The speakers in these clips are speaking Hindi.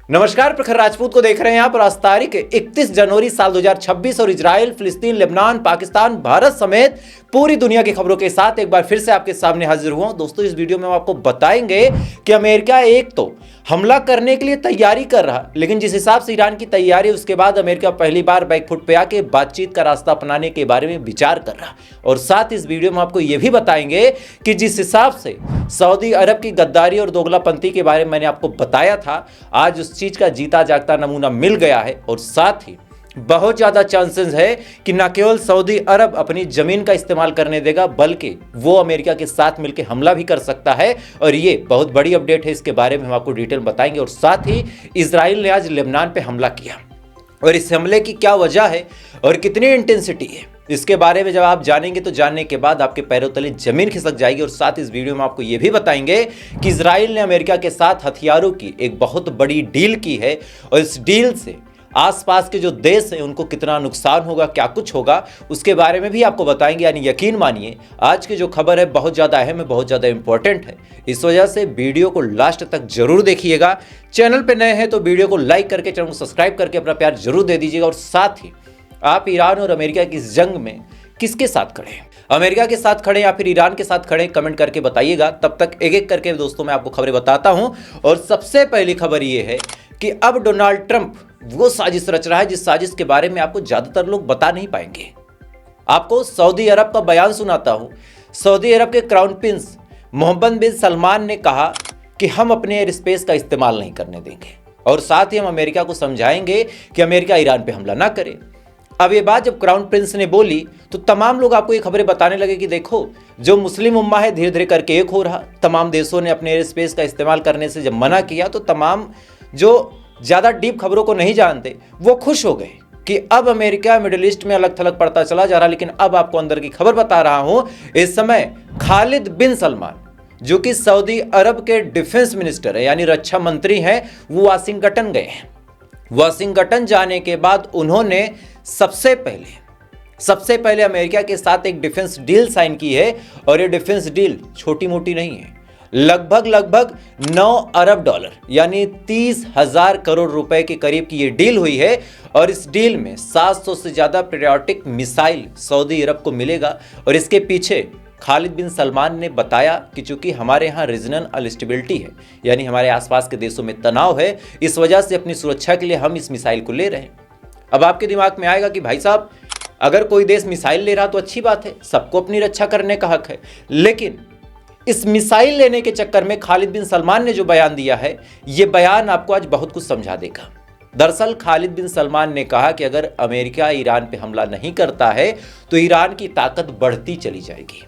नमस्कार, प्रखर राजपूत को देख रहे हैं आप। और आज तारीख 31 जनवरी साल 2026 और इजराइल, फिलिस्तीन, लेबनान, पाकिस्तान, भारत समेत पूरी दुनिया की खबरों के साथ एक बार फिर से आपके सामने हाजिर हुआ। दोस्तों, इस वीडियो में हम आपको बताएंगे कि अमेरिका एक तो हमला करने के लिए तैयारी कर रहा, लेकिन जिस हिसाब से ईरान की तैयारी, उसके बाद अमेरिका पहली बार बैकफुट पे आके बातचीत का रास्ता अपनाने के बारे में विचार कर रहा। और साथ इस वीडियो में आपको यह भी बताएंगे कि जिस हिसाब से सऊदी अरब की गद्दारी और दोगलापंती के बारे में मैंने आपको बताया था, आज उस चीज का जीता जागता नमूना मिल गया है। और साथ ही बहुत ज्यादा चांसेस है कि न केवल सऊदी अरब अपनी जमीन का इस्तेमाल करने देगा, बल्कि वो अमेरिका के साथ मिलकर हमला भी कर सकता है। और ये बहुत बड़ी अपडेट है, इसके बारे में हम आपको डिटेल बताएंगे। और साथ ही इजराइल ने आज लेबनान पे हमला किया, और इस हमले की क्या वजह है और कितनी इंटेंसिटी है, इसके बारे में जब आप जानेंगे तो जानने के बाद आपके पैरों तले जमीन खिसक जाएगी। और साथ इस वीडियो में आपको यह भी बताएंगे कि इजराइल ने अमेरिका के साथ हथियारों की एक बहुत बड़ी डील की है, और इस डील से आसपास के जो देश हैं उनको कितना नुकसान होगा, क्या कुछ होगा, उसके बारे में भी आपको बताएंगे। यानी यकीन मानिए, आज की जो खबर है बहुत ज़्यादा अहम है, बहुत ज़्यादा इंपॉर्टेंट है। इस वजह से वीडियो को लास्ट तक जरूर देखिएगा। चैनल पे नए हैं तो वीडियो को लाइक करके, चैनल को सब्सक्राइब करके अपना प्यार जरूर दे दीजिएगा। और साथ ही आप ईरान और अमेरिका की इस जंग में किसके साथ खड़े हैं, अमेरिका के साथ खड़े या फिर ईरान के साथ खड़े, कमेंट करके बताइएगा। तब तक एक एक करके दोस्तों मैं आपको खबरें बताता हूं। और सबसे पहली खबर यह है कि अब डोनाल्ड ट्रंप वो साजिश रच रहा है जिस साजिश के बारे में आपको ज्यादातर लोग बता नहीं पाएंगे। आपको सऊदी अरब का बयान सुनाता हूं। सऊदी अरब के क्राउन प्रिंस मोहम्मद बिन सलमान ने कहा कि हम अपने एयर स्पेस का इस्तेमाल नहीं करने देंगे, और साथ ही हम अमेरिका को समझाएंगे कि अमेरिका ईरान पे हमला ना करे। अब ये बात जब क्राउन प्रिंस ने बोली तो तमाम लोग आपको ये खबरें बताने लगे कि देखो, जो मुस्लिम उम्मा है धीरे धीरे करके एक हो रहा। तमाम देशों ने अपने एयर स्पेस का इस्तेमाल करने से जब मना किया तो तमाम जो ज़्यादा डीप खबरों को नहीं जानते वो खुश हो गए कि अब अमेरिका मिडिल ईस्ट में अलग थलग पड़ता चला जा रहा। लेकिन अब आपको अंदर की खबर बता रहा हूं। इस समय खालिद बिन सलमान, जो कि सऊदी अरब के डिफेंस मिनिस्टर है, यानी रक्षा मंत्री हैं, वो वाशिंगटन गए हैं। वाशिंगटन जाने के बाद उन्होंने सबसे पहले अमेरिका के साथ एक डिफेंस डील साइन की है। और ये डिफेंस डील छोटी मोटी नहीं है, लगभग 9 अरब डॉलर यानी 30,000 करोड़ रुपए के करीब की ये डील हुई है। और इस डील में 700 से ज्यादा पेट्रियोटिक मिसाइल सऊदी अरब को मिलेगा। और इसके पीछे खालिद बिन सलमान ने बताया कि चूंकि हमारे यहाँ रीजनल अनस्टेबिलिटी है, यानी हमारे आसपास के देशों में तनाव है, इस वजह से अपनी सुरक्षा के लिए हम इस मिसाइल को ले रहे हैं। अब आपके दिमाग में आएगा कि भाई साहब, अगर कोई देश मिसाइल ले रहा तो अच्छी बात है, सबको अपनी रक्षा करने का हक है। लेकिन इस मिसाइल लेने के चक्कर में खालिद बिन सलमान ने जो बयान दिया है, यह बयान आपको आज बहुत कुछ समझा देगा। दरअसल खालिद बिन सलमान ने कहा कि अगर अमेरिका ईरान पे हमला नहीं करता है तो ईरान की ताकत बढ़ती चली जाएगी।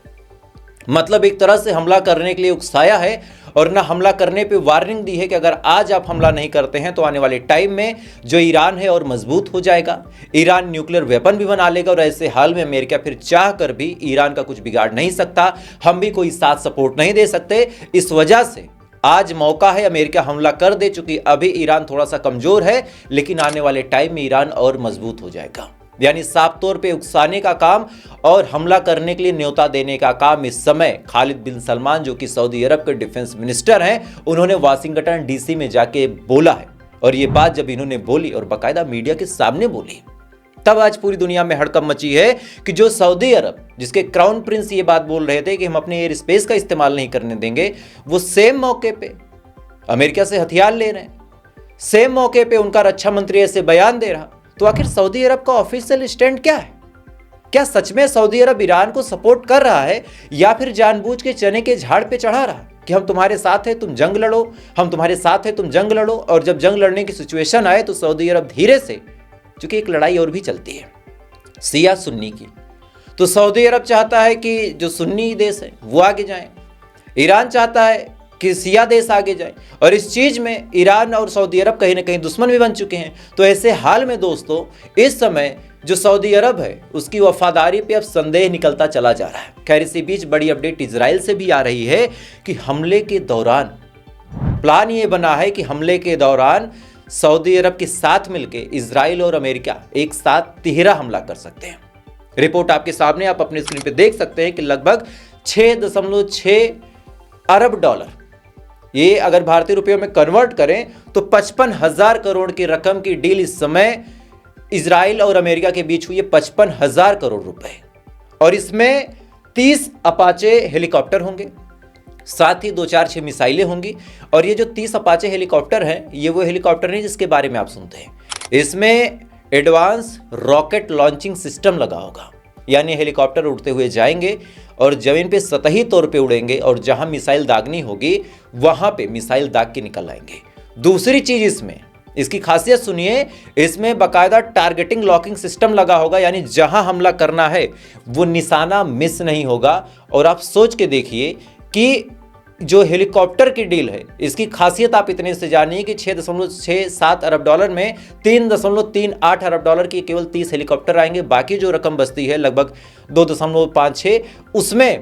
मतलब एक तरह से हमला करने के लिए उकसाया है, और ना हमला करने पे वार्निंग दी है कि अगर आज आप हमला नहीं करते हैं तो आने वाले टाइम में जो ईरान है और मजबूत हो जाएगा। ईरान न्यूक्लियर वेपन भी बना लेगा, और ऐसे हाल में अमेरिका फिर चाह कर भी ईरान का कुछ बिगाड़ नहीं सकता, हम भी कोई साथ सपोर्ट नहीं दे सकते। इस वजह से आज मौका है, अमेरिका हमला कर दे। चूंकि अभी ईरान थोड़ा सा कमजोर है, लेकिन आने वाले टाइम में ईरान और मजबूत हो जाएगा। यानी साफ तौर पे उकसाने का काम और हमला करने के लिए न्योता देने का काम इस समय खालिद बिन सलमान, जो कि सऊदी अरब के डिफेंस मिनिस्टर हैं, उन्होंने वाशिंगटन डीसी में जाके बोला है। और ये बात जब इन्होंने बोली और बाकायदा मीडिया के सामने बोली, तब आज पूरी दुनिया में हड़कंप मची है कि जो सऊदी अरब, जिसके क्राउन प्रिंस ये बात बोल रहे थे कि हम अपने एयर स्पेस का इस्तेमाल नहीं करने देंगे, वो सेम मौके पे अमेरिका से हथियार ले रहे हैं। सेम मौके पे उनका रक्षा मंत्री ऐसे बयान दे रहा। तो आखिर सऊदी अरब का ऑफिशियल स्टैंड क्या है? क्या सच में सऊदी अरब ईरान को सपोर्ट कर रहा है, या फिर जानबूझ के चने के झाड़ पे चढ़ा रहा कि हम तुम्हारे साथ हैं, तुम जंग लड़ो, हम तुम्हारे साथ हैं, तुम जंग लड़ो। और जब जंग लड़ने की सिचुएशन आए तो सऊदी अरब धीरे से, क्योंकि एक लड़ाई और भी चलती है शिया सुन्नी की, तो सऊदी अरब चाहता है कि जो सुन्नी देश है वो आगे जाए, ईरान चाहता है कि शिया देश आगे जाए। और इस चीज में ईरान और सऊदी अरब कहीं ना कहीं दुश्मन भी बन चुके हैं। तो ऐसे हाल में दोस्तों, इस समय जो सऊदी अरब है उसकी वफादारी पे अब संदेह निकलता चला जा रहा है। खैर, इसी बीच बड़ी अपडेट इजराइल से भी आ रही है कि हमले के दौरान प्लान ये बना है कि हमले के दौरान सऊदी अरब के साथ मिलकर इजराइल और अमेरिका एक साथ तिहरा हमला कर सकते हैं। रिपोर्ट आपके सामने, आप अपने स्क्रीन पे देख सकते हैं कि लगभग 6.6 अरब डॉलर ये अगर भारतीय रुपयों में कन्वर्ट करें तो 55,000 करोड़ की रकम की डील इस समय इजराइल और अमेरिका के बीच हुई है, 55,000 करोड़ रुपए। और इसमें 30 अपाचे हेलीकॉप्टर होंगे, साथ ही 2-4-6 मिसाइलें होंगी। और ये जो 30 अपाचे हेलीकॉप्टर हैं, ये वो हेलीकॉप्टर नहीं जिसके बारे में आप सुनते हैं। इसमें एडवांस रॉकेट लॉन्चिंग सिस्टम लगा होगा, यानी हेलीकॉप्टर उड़ते हुए जाएंगे और जमीन पे सतही तौर पे उड़ेंगे और जहां मिसाइल दागनी होगी वहां पे मिसाइल दाग के निकल आएंगे। दूसरी चीज इसमें, इसकी खासियत सुनिए, इसमें बाकायदा टारगेटिंग लॉकिंग सिस्टम लगा होगा, यानी जहां हमला करना है वो निशाना मिस नहीं होगा। और आप सोच के देखिए कि जो हेलीकॉप्टर की डील है, इसकी खासियत आप इतने से जानिए कि $6.67 अरब में $3.38 अरब की केवल 30 हेलीकॉप्टर आएंगे। बाकी जो रकम बचती है लगभग 2.56, उसमें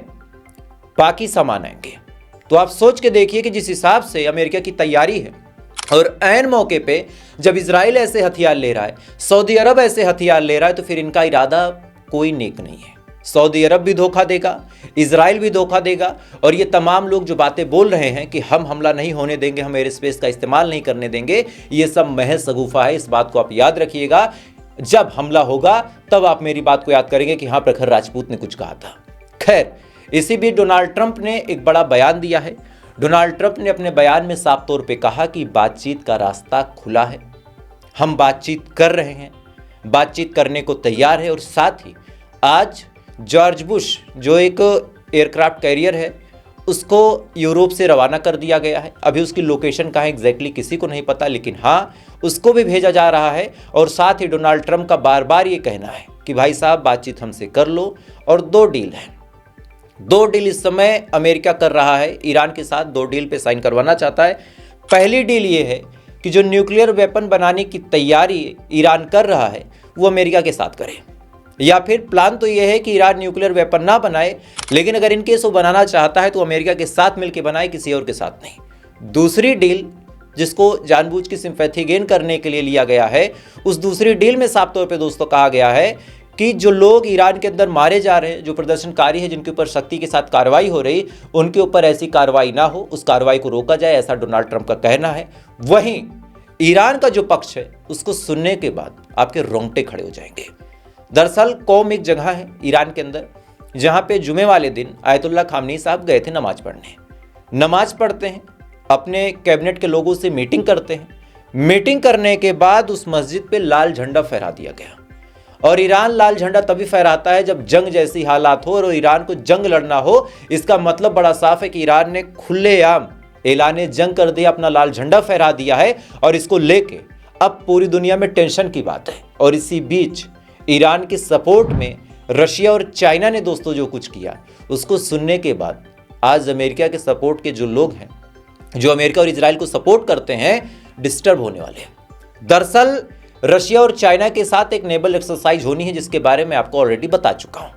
बाकी सामान आएंगे। तो आप सोच के देखिए कि जिस हिसाब से अमेरिका की तैयारी है, और ऐन मौके पे जब इजराइल ऐसे हथियार ले रहा है, सऊदी अरब ऐसे हथियार ले रहा है, तो फिर इनका इरादा कोई नेक नहीं है। सऊदी अरब भी धोखा देगा, इजराइल भी धोखा देगा। और ये तमाम लोग जो बातें बोल रहे हैं कि हम हमला नहीं होने देंगे, हम एयर स्पेस का इस्तेमाल नहीं करने देंगे, ये सब महज सगुफा है। इस बात को आप याद रखिएगा, जब हमला होगा तब आप मेरी बात को याद करेंगे कि हाँ, प्रखर राजपूत ने कुछ कहा था। खैर, इसी बीच डोनाल्ड ट्रंप ने एक बड़ा बयान दिया है। डोनाल्ड ट्रंप ने अपने बयान में साफ तौर पे कहा कि बातचीत का रास्ता खुला है, हम बातचीत कर रहे हैं, बातचीत करने को तैयार है। और साथ ही आज जॉर्ज बुश, जो एक एयरक्राफ्ट कैरियर है, उसको यूरोप से रवाना कर दिया गया है। अभी उसकी लोकेशन कहाँ एग्जैक्टली किसी को नहीं पता, लेकिन हाँ, उसको भी भेजा जा रहा है। और साथ ही डोनाल्ड ट्रंप का बार बार ये कहना है कि भाई साहब, बातचीत हमसे कर लो। और 2 डील है, 2 डील इस समय अमेरिका कर रहा है, ईरान के साथ 2 डील पे साइन करवाना चाहता है। पहली डील ये है कि जो न्यूक्लियर वेपन बनाने की तैयारी ईरान कर रहा है वो अमेरिका के साथ करे, या फिर प्लान तो ये है कि ईरान न्यूक्लियर वेपन ना बनाए, लेकिन अगर इनकेस वो बनाना चाहता है तो अमेरिका के साथ मिलकर बनाए, किसी और के साथ नहीं। दूसरी डील, जिसको जानबूझ की सिंपैथी गेन करने के लिए लिया गया है, उस दूसरी डील में साफ तौर पे दोस्तों कहा गया है कि जो लोग ईरान के अंदर मारे जा रहे हैं, जो प्रदर्शनकारी है, जिनके ऊपर सख्ती के साथ कार्रवाई हो रही, उनके ऊपर ऐसी कार्रवाई ना हो, उस कार्रवाई को रोका जाए, ऐसा डोनाल्ड ट्रंप का कहना है। वहीं ईरान का जो पक्ष है, उसको सुनने के बाद आपके रोंगटे खड़े हो जाएंगे। दरअसल कौम एक जगह है ईरान के अंदर, जहां पे जुमे वाले दिन आयतुल्लाह खामनी साहब गए थे नमाज पढ़ने। नमाज पढ़ते हैं, अपने कैबिनेट के लोगों से मीटिंग करते हैं। मीटिंग करने के बाद उस मस्जिद पे लाल झंडा फहरा दिया गया। और ईरान लाल झंडा तभी फहराता है जब जंग जैसी हालात हो और ईरान को जंग लड़ना हो। इसका मतलब बड़ा साफ है कि ईरान ने खुलेआम ऐलान जंग कर दिया, अपना लाल झंडा फहरा दिया है। और इसको लेके अब पूरी दुनिया में टेंशन की बात है। और इसी बीच ईरान के सपोर्ट में रशिया और चाइना ने दोस्तों जो कुछ किया, उसको सुनने के बाद आज अमेरिका के सपोर्ट के जो लोग हैं, जो अमेरिका और इजराइल को सपोर्ट करते हैं, डिस्टर्ब होने वाले हैं। दरअसल रशिया और चाइना के साथ एक नेवल एक्सरसाइज होनी है, जिसके बारे में आपको ऑलरेडी बता चुका हूं।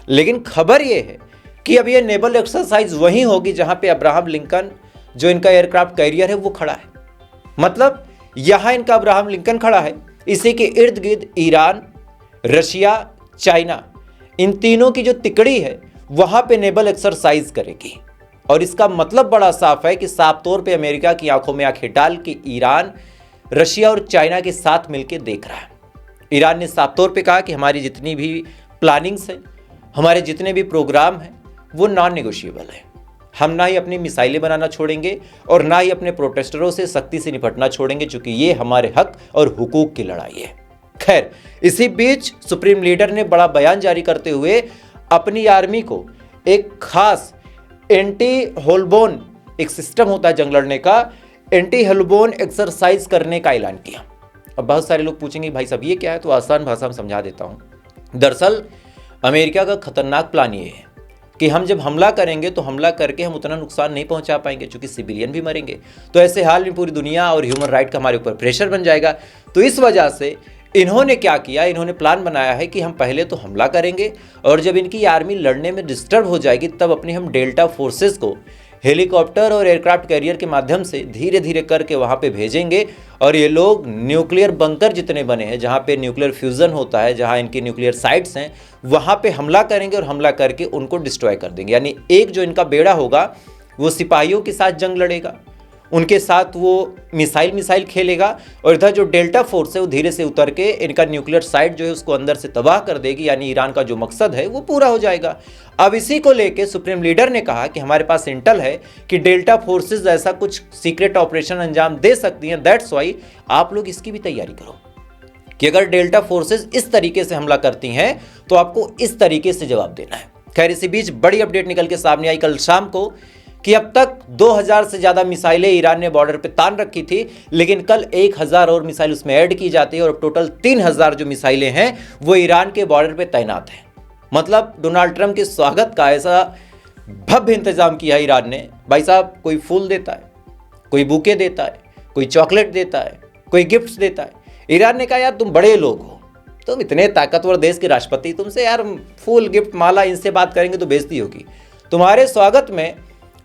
लेकिन खबर यह है कि अब यह नेवल एक्सरसाइज वहीं होगी जहां पे अब्राहम लिंकन, जो इनका एयरक्राफ्ट कैरियर है, वो खड़ा है। मतलब यहां इनका अब्राहम लिंकन खड़ा है, इसी के इर्द गिर्द ईरान, रशिया, चाइना, इन तीनों की जो तिकड़ी है वहां पे नेवल एक्सरसाइज करेगी। और इसका मतलब बड़ा साफ है कि साफ तौर पे अमेरिका की आंखों में आंखें डाल के ईरान, रशिया और चाइना के साथ मिलकर देख रहा है। ईरान ने साफ तौर पे कहा कि हमारी जितनी भी प्लानिंग्स है, हमारे जितने भी प्रोग्राम हैं, वो नॉन नेगोशिएबल है। हम ना ही अपनी मिसाइलें बनाना छोड़ेंगे और ना ही अपने प्रोटेस्टरों से सख्ती से निपटना छोड़ेंगे, क्योंकि ये हमारे हक और हुकूक की लड़ाई है। खैर, इसी बीच सुप्रीम लीडर ने बड़ा बयान जारी करते हुए अपनी आर्मी को एक खास एंटी होलबोन, एक सिस्टम होता है जंग लड़ने का, एंटी होलबोन एक्सरसाइज करने का ऐलान किया। अब बहुत सारे लोग पूछेंगे भाई साहब ये क्या है, तो आसान भाषा में समझा देता हूं। दरअसल अमेरिका का खतरनाक प्लान ये है कि हम जब हमला करेंगे तो हमला करके हम उतना नुकसान नहीं पहुंचा पाएंगे, क्योंकि सिविलियन भी मरेंगे। तो ऐसे हाल में पूरी दुनिया और ह्यूमन राइट का हमारे ऊपर प्रेशर बन जाएगा। तो इस वजह से इन्होंने क्या किया, इन्होंने प्लान बनाया है कि हम पहले तो हमला करेंगे और जब इनकी आर्मी लड़ने में डिस्टर्ब हो जाएगी तब अपनी हम डेल्टा फोर्सेस को हेलीकॉप्टर और एयरक्राफ्ट कैरियर के माध्यम से धीरे धीरे करके वहाँ पे भेजेंगे। और ये लोग न्यूक्लियर बंकर जितने बने हैं, जहाँ पे न्यूक्लियर फ्यूज़न होता है, जहाँ इनकी न्यूक्लियर साइट्स हैं, वहाँ पे हमला करेंगे और हमला करके उनको डिस्ट्रॉय कर देंगे। यानी एक जो इनका बेड़ा होगा वो सिपाहियों के साथ जंग लड़ेगा उनके साथ वो मिसाइल खेलेगा और इधर जो डेल्टा फोर्स है वो धीरे से उतर के इनका न्यूक्लियर साइट जो है उसको अंदर से तबाह कर देगी, यानी ईरान का जो मकसद है वो पूरा हो जाएगा। अब इसी को लेके सुप्रीम लीडर ने कहा कि हमारे पास इंटेल है कि डेल्टा फोर्सेस ऐसा कुछ सीक्रेट ऑपरेशन अंजाम दे सकती हैं, दैट्स वाई आप लोग इसकी भी तैयारी करो कि अगर डेल्टा फोर्सेस इस तरीके से हमला करती हैं तो आपको इस तरीके से जवाब देना है। खैर, इसी बीच बड़ी अपडेट निकल के सामने आई कल शाम को कि अब तक 2000 से ज़्यादा मिसाइलें ईरान ने बॉर्डर पे तान रखी थी, लेकिन कल 1000 और मिसाइल उसमें ऐड की जाती है और टोटल 3000 जो मिसाइलें हैं वो ईरान के बॉर्डर पे तैनात हैं। मतलब डोनाल्ड ट्रंप के स्वागत का ऐसा भव्य इंतजाम किया ईरान ने। भाई साहब, कोई फूल देता है, कोई बुके देता है, कोई चॉकलेट देता है, कोई गिफ्ट्स देता है। ईरान ने कहा यार तुम बड़े लोग हो, तुम इतने ताकतवर देश के राष्ट्रपति, तुमसे यार फूल गिफ्ट माला इनसे बात करेंगे तो बेइज्जती होगी। तुम्हारे स्वागत में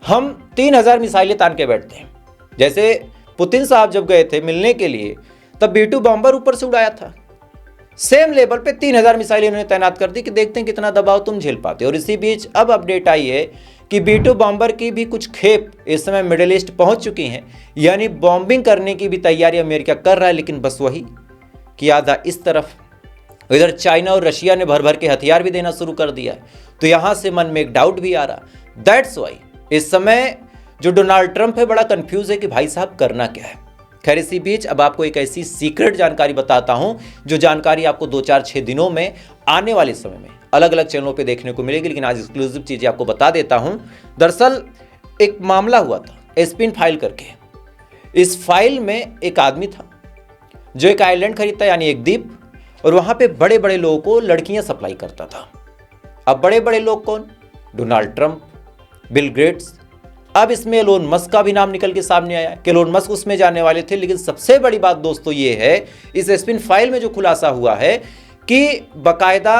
हम 3000 मिसाइलें तान के बैठते हैं। जैसे पुतिन साहब जब गए थे मिलने के लिए तब B-2 बॉम्बर ऊपर से उड़ाया था, सेम लेवल पे 3000 मिसाइलें उन्होंने तैनात कर दी कि देखते हैं कितना दबाव तुम झेल पाते हो। और इसी बीच अब अपडेट आई है कि B-2 बॉम्बर की भी कुछ खेप इस समय मिडिल ईस्ट पहुंच चुकी हैं, यानी बॉम्बिंग करने की भी तैयारी अमेरिका कर रहा है। लेकिन बस वही कि आधा इस तरफ, इधर चाइना और रशिया ने भर भर के हथियार भी देना शुरू कर दिया है, तो यहां से मन में एक डाउट भी आ रहा। दैट्स वाई इस समय जो डोनाल्ड ट्रंप है बड़ा कंफ्यूज है कि भाई साहब करना क्या है। खैर, इसी बीच अब आपको एक ऐसी सीक्रेट जानकारी बताता हूं जो जानकारी आपको 2-4-6 दिनों में आने वाले समय में अलग अलग चैनलों पे देखने को मिलेगी, लेकिन आज एक्सक्लूसिव चीजें आपको बता देता हूं। दरअसल एक मामला हुआ था एस्पिन फाइल करके। इस फाइल में एक आदमी था जो एक आइलैंड खरीदता, यानी एक द्वीप, और वहां पे बड़े बड़े लोगों को लड़कियां सप्लाई करता था। अब बड़े बड़े लोग कौन? Donald Trump, Bill Gates. अब इसमें एलोन मस्क का भी नाम निकल के सामने आया कि एलोन मस्क उसमें जाने वाले थे। लेकिन सबसे बड़ी बात दोस्तों ये है, इस एस्पिन फाइल में जो खुलासा हुआ है कि बकायदा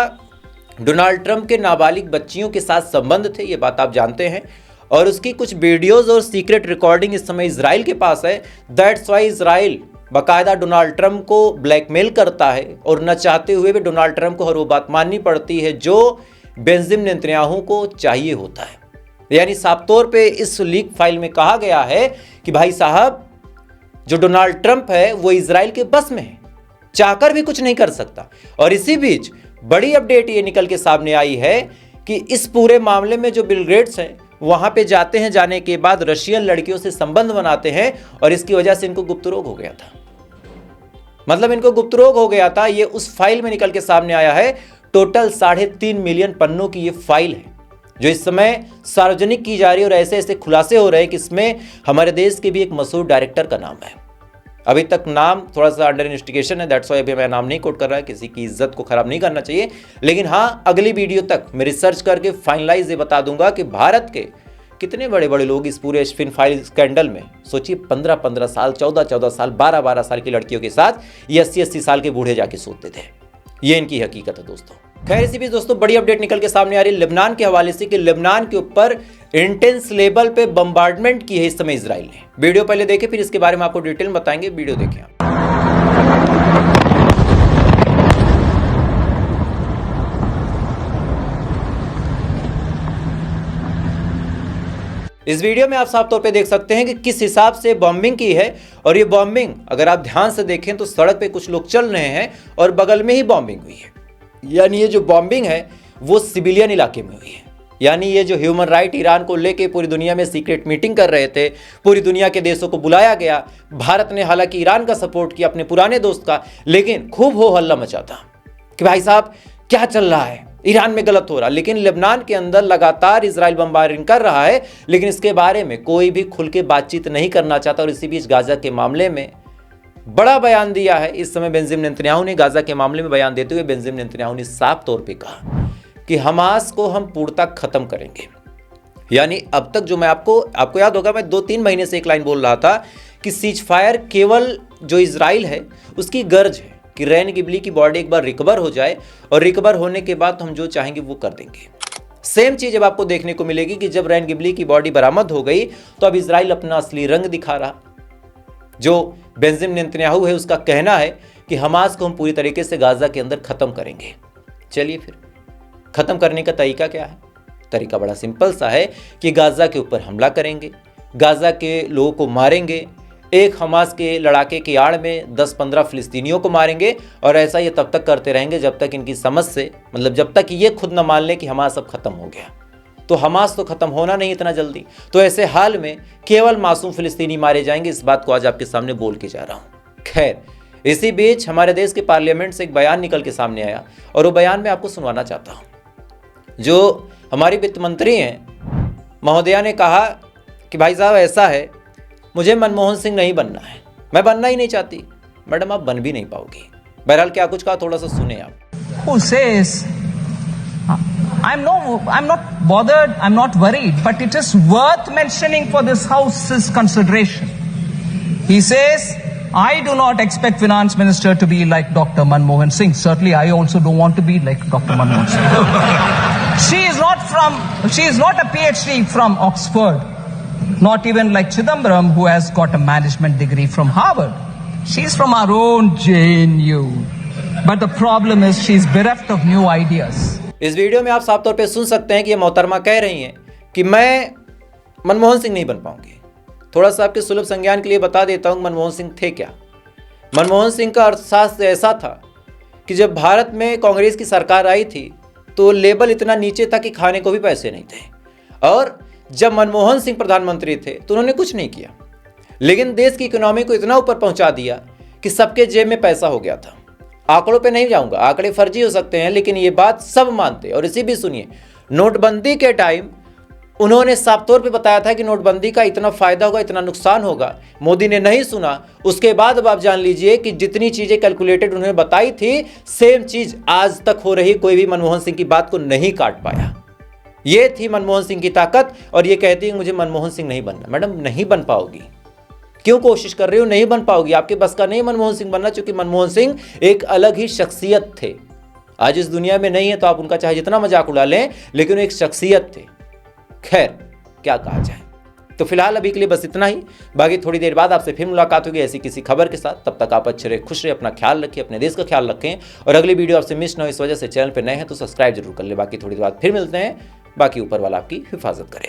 डोनाल्ड ट्रंप के नाबालिग बच्चियों के साथ संबंध थे, ये बात आप जानते हैं, और उसकी कुछ वीडियोस और सीक्रेट रिकॉर्डिंग इस समय इजराइल के पास है। दैट्स वाई इजराइल बकायदा डोनाल्ड ट्रंप को ब्लैकमेल करता है और न चाहते हुए भी डोनाल्ड ट्रंप को हर वो बात माननी पड़ती है जो बेंजामिन नेतन्याहू को चाहिए होता है। यानी साफ तौर पे इस लीक फाइल में कहा गया है कि भाई साहब जो डोनाल्ड ट्रंप है वो इजराइल के बस में है, चाहकर भी कुछ नहीं कर सकता। और इसी बीच बड़ी अपडेट ये निकल के सामने आई है कि इस पूरे मामले में जो बिल गेट्स हैं वहां पे जाते हैं, जाने के बाद रशियन लड़कियों से संबंध बनाते हैं और इसकी वजह से इनको गुप्त रोग हो गया था। मतलब इनको गुप्त रोग हो गया था, ये उस फाइल में निकल के सामने आया है। टोटल 3.5 मिलियन पन्नों की ये फाइल है जो इस समय सार्वजनिक की जा रही है और ऐसे ऐसे खुलासे हो रहे हैं कि इसमें हमारे देश के भी एक मशहूर डायरेक्टर का नाम है। अभी तक नाम थोड़ा सा अंडर इन्वेस्टिगेशन है, दैट्स वाई अभी मैं नाम नहीं कोट कर रहा, किसी की इज्जत को खराब नहीं करना चाहिए। लेकिन हाँ, अगली वीडियो तक मैं रिसर्च करके फाइनलाइज ये बता दूंगा कि भारत के कितने बड़े बड़े लोग इस पूरे एस्पिन फाइल स्कैंडल में, सोचिए 15-15 साल, 14-14 साल, 12-12 साल की लड़कियों के साथ ये 80-80 साल के बूढ़े जाके सोते थे। ये इनकी हकीकत है दोस्तों। खैर, इसी बीच दोस्तों बड़ी अपडेट निकल के सामने आ रही है लेबनान के हवाले से कि लेबनान के ऊपर इंटेंस लेवल पे बम्बार्डमेंट की है इस समय इजराइल ने। वीडियो पहले देखें, फिर इसके बारे में आपको डिटेल में बताएंगे। वीडियो देखें आप। इस वीडियो में आप साफ तौर पे देख सकते हैं कि किस हिसाब से बॉम्बिंग की है। और ये बॉम्बिंग अगर आप ध्यान से देखें तो सड़क पे कुछ लोग चल रहे हैं और बगल में ही बॉम्बिंग हुई है। यानी ये जो बॉम्बिंग है वो सिविलियन इलाके में हुई है। यानी ये जो ह्यूमन राइट ईरान को लेके पूरी दुनिया में सीक्रेट मीटिंग कर रहे थे, पूरी दुनिया के देशों को बुलाया गया। भारत ने हालांकि ईरान का सपोर्ट किया, अपने पुराने दोस्त का, लेकिन खूब हो हल्ला मचा था कि भाई साहब क्या चल रहा है, ईरान में गलत हो रहा। लेकिन लेबनान के अंदर लगातार इजराइल बम्बारिंग कर रहा है, लेकिन इसके बारे में कोई भी खुल के बातचीत नहीं करना चाहता। और इसी बीच गाजा के मामले में बड़ा बयान दिया है इस समय बेंजामिन नेतन्याहू ने। गाजा के मामले में बयान देते हुए बेंजामिन नेतन्याहू ने साफ तौर पे कहा कि हमास को हम पूर्णतः खत्म करेंगे। यानी अब तक जो मैं आपको याद होगा, मैं 2-3 महीने से एक लाइन बोल रहा था कि सीज फायर केवल जो इजराइल है उसकी गर्ज है कि रैन गिबली की बॉडी एक बार रिकवर हो जाए, और रिकवर होने के बाद हम जो चाहेंगे वो कर देंगे। सेम चीज अब आपको देखने को मिलेगी कि जब रैन गिबली की बॉडी बरामद हो गई तो अब इजराइल अपना असली रंग दिखा रहा। जो बेंजामिन नेतन्याहू है उसका कहना है कि हमास को हम पूरी तरीके से गाजा के अंदर खत्म करेंगे। चलिए फिर खत्म करने का तरीका क्या है? तरीका बड़ा सिंपल सा है कि गाजा के ऊपर हमला करेंगे, गाज़ा के लोगों को मारेंगे, एक हमास के लड़ाके की आड़ में 10-15 फिलिस्तीनियों को मारेंगे, और ऐसा ये तब तक करते रहेंगे जब तक इनकी समझ से, मतलब जब तक ये खुद न मान लें कि हमास अब ख़त्म हो गया। तो हमास तो ख़त्म होना नहीं इतना जल्दी। तो ऐसे हाल में केवल मासूम फिलिस्तीनी मारे जाएंगे, इस बात को आज आपके सामने बोल के जा रहा हूँ। खैर, इसी बीच हमारे देश के पार्लियामेंट से एक बयान निकल के सामने आया, और वो बयान मैं आपको सुनवाना चाहता हूँ। जो हमारी वित्त मंत्री हैं महोदया ने कहा कि भाई साहब ऐसा है, मुझे मनमोहन सिंह नहीं बनना है, मैं बनना ही नहीं चाहती। मैडम आप बन भी नहीं पाओगी। बहरहाल क्या कुछ कहा, थोड़ा सा सुने आप। Who says, I'm not bothered, I'm not worried, but it is worth mentioning for this House's consideration. He says, I do not expect finance minister to be like Dr. Manmohan Singh. Certainly, I also don't want to be like Dr. Manmohan Singh. She is not a PhD from Oxford. Not even like Chidambaram, who has got a management degree from Harvard. She's from our own JNU. But the problem is she's bereft of new ideas. इस वीडियो में आप साफ तौर पे सुन सकते हैं कि ये मोहतरमा कह रही हैं कि मैं मनमोहन सिंह नहीं बन पाऊंगी। थोड़ा सा आपके सुलभ संज्ञान के लिए बता देता हूँ मनमोहन सिंह थे क्या। मनमोहन सिंह का अर्थशास्त्र ऐसा था कि जब भारत में कांग्रेस की सरकार आई थी तो लेवल इतना नीचे था कि खाने को भी पैसे नहीं थे, और जब मनमोहन सिंह प्रधानमंत्री थे तो उन्होंने कुछ नहीं किया, लेकिन देश की इकोनॉमी को इतना ऊपर पहुंचा दिया कि सबके जेब में पैसा हो गया था। आंकड़ों पे नहीं जाऊंगा, आंकड़े फर्जी हो सकते हैं, लेकिन ये बात सब मानते। और इसी भी सुनिए, नोटबंदी के टाइम उन्होंने साफ तौर पे बताया था कि नोटबंदी का इतना फायदा होगा, इतना नुकसान होगा। मोदी ने नहीं सुना। उसके बाद अब आप जान लीजिए कि जितनी चीजें कैलकुलेटेड उन्होंने बताई थी, सेम चीज आज तक हो रही, कोई भी मनमोहन सिंह की बात को नहीं काट पाया। ये थी मनमोहन सिंह की ताकत। और ये कहती है मुझे मनमोहन सिंह नहीं बनना। मैडम नहीं बन पाओगी। क्यों कोशिश कर रही हो? नहीं बन पाओगी। आपके बस का नहीं मनमोहन सिंह बनना, क्योंकि मनमोहन सिंह एक अलग ही शख्सियत थे। आज इस दुनिया में नहीं है तो आप उनका चाहे जितना मजाक उड़ा लें, लेकिन एक शख्सियत थे। खैर क्या कहा जाए। तो फिलहाल अभी के लिए बस इतना ही। बाकी थोड़ी देर बाद आपसे फिर मुलाकात होगी ऐसी किसी खबर के साथ। तब तक आप अच्छे रहे, खुश रहे, अपना ख्याल रखिए, अपने देश का ख्याल रखें, और अगली वीडियो आपसे मिस ना हो इस वजह से चैनल पर नए हैं तो सब्सक्राइब जरूर कर ले। बाकी थोड़ी देर बाद फिर मिलते हैं। बाकी ऊपर वाला आपकी हिफाजत करे।